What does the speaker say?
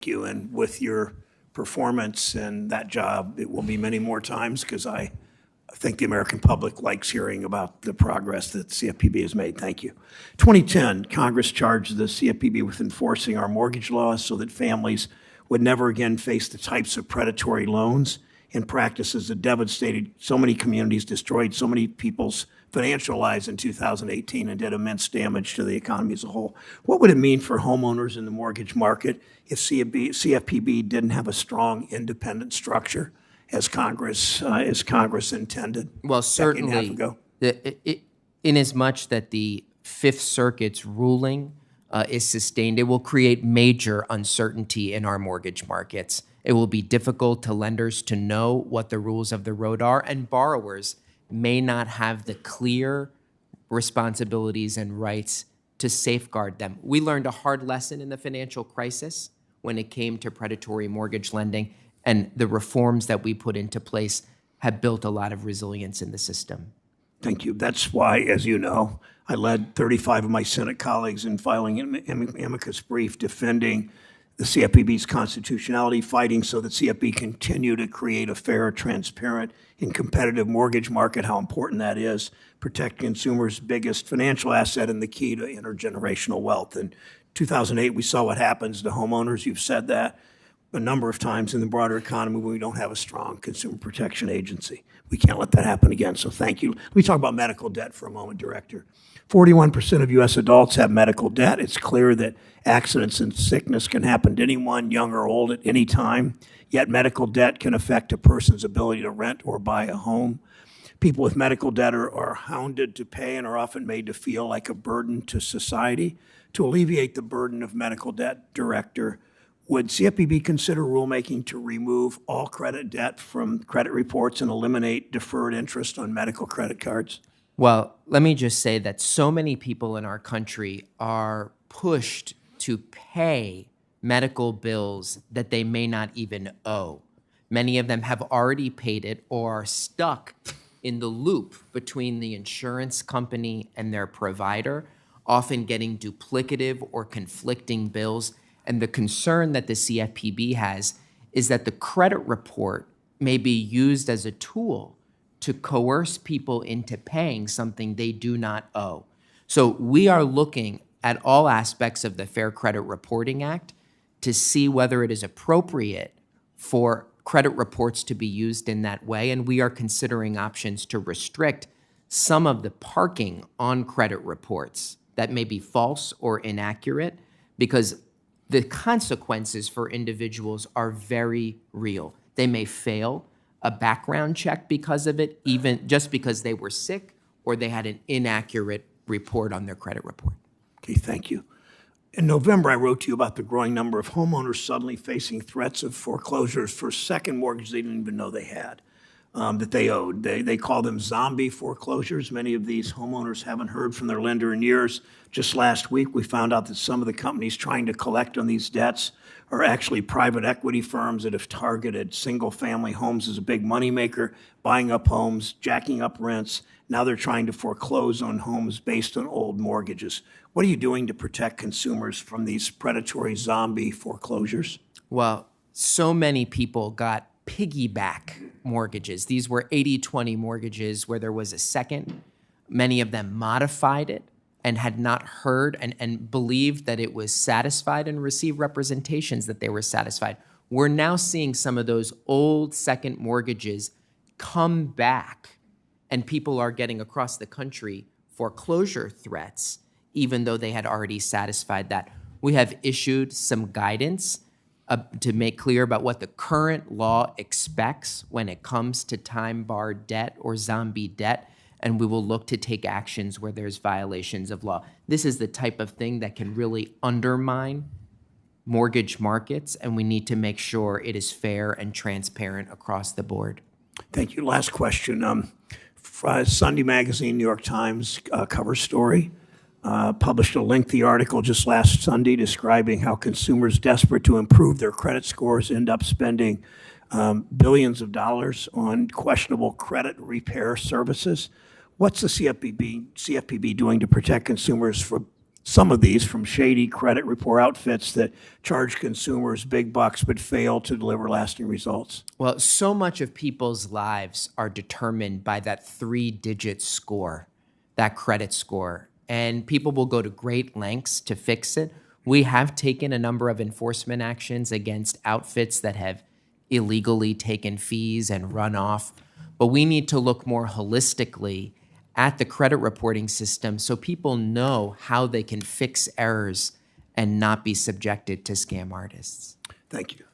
you, and with your performance and that job, it will be many more times, because I think the American public likes hearing about the progress that CFPB has made. Thank you. 2010, Congress charged the CFPB with enforcing our mortgage laws so that families would never again face the types of predatory loans and practices that devastated so many communities, destroyed so many people's financial lives in 2018, and did immense damage to the economy as a whole. What would it mean for homeowners in the mortgage market if CFPB didn't have a strong independent structure as Congress intended? Well, certainly, in as much that the Fifth Circuit's ruling is sustained, it will create major uncertainty in our mortgage markets. It will be difficult to lenders to know what the rules of the road are, and borrowers may not have the clear responsibilities and rights to safeguard them. We learned a hard lesson in the financial crisis when it came to predatory mortgage lending, and the reforms that we put into place have built a lot of resilience in the system. Thank you. That's why, as you know, I led 35 of my Senate colleagues in filing an amicus brief defending the CFPB's constitutionality, fighting so that CFPB continue to create a fair, transparent, and competitive mortgage market, how important that is, protect consumers' biggest financial asset and the key to intergenerational wealth. In 2008, we saw what happens to homeowners. You've said that a number of times in the broader economy when we don't have a strong consumer protection agency. We can't let that happen again, so thank you. Let me talk about medical debt for a moment, Director. 41% of U.S. adults have medical debt. It's clear that accidents and sickness can happen to anyone, young or old, at any time. Yet medical debt can affect a person's ability to rent or buy a home. People with medical debt are hounded to pay and are often made to feel like a burden to society. To alleviate the burden of medical debt, Director, would CFPB consider rulemaking to remove all credit debt from credit reports and eliminate deferred interest on medical credit cards? Well, let me just say that so many people in our country are pushed to pay medical bills that they may not even owe. Many of them have already paid it or are stuck in the loop between the insurance company and their provider, often getting duplicative or conflicting bills. And the concern that the CFPB has is that the credit report may be used as a tool to coerce people into paying something they do not owe. So we are looking at all aspects of the Fair Credit Reporting Act to see whether it is appropriate for credit reports to be used in that way. And we are considering options to restrict some of the parking on credit reports that may be false or inaccurate, because the consequences for individuals are very real. They may fail a background check because of it, even just because they were sick or they had an inaccurate report on their credit report. Okay, thank you. In November, I wrote to you about the growing number of homeowners suddenly facing threats of foreclosures for second mortgages they didn't even know they had, that they owed. They call them zombie foreclosures. Many of these homeowners haven't heard from their lender in years. Just last week, we found out that some of the companies trying to collect on these debts are actually private equity firms that have targeted single-family homes as a big moneymaker, buying up homes, jacking up rents. Now they're trying to foreclose on homes based on old mortgages. What are you doing to protect consumers from these predatory zombie foreclosures? Well, so many people got piggyback mortgages. These were 80-20 mortgages where there was a second. Many of them modified it and had not heard and believed that it was satisfied and received representations that they were satisfied. We're now seeing some of those old second mortgages come back, and people are getting across the country foreclosure threats, even though they had already satisfied that. We have issued some guidance to make clear about what the current law expects when it comes to time-barred debt or zombie debt, and we will look to take actions where there's violations of law. This is the type of thing that can really undermine mortgage markets, and we need to make sure it is fair and transparent across the board. Thank you. Last question. Sunday Magazine, New York Times cover story published a lengthy article just last Sunday describing how consumers desperate to improve their credit scores end up spending billions of dollars on questionable credit repair services. What's the CFPB doing to protect consumers from some of these from shady credit report outfits that charge consumers big bucks but fail to deliver lasting results? Well, so much of people's lives are determined by that 3-digit score, that credit score, and people will go to great lengths to fix it. We have taken a number of enforcement actions against outfits that have illegally taken fees and run off, but we need to look more holistically at the credit reporting system so people know how they can fix errors and not be subjected to scam artists. Thank you.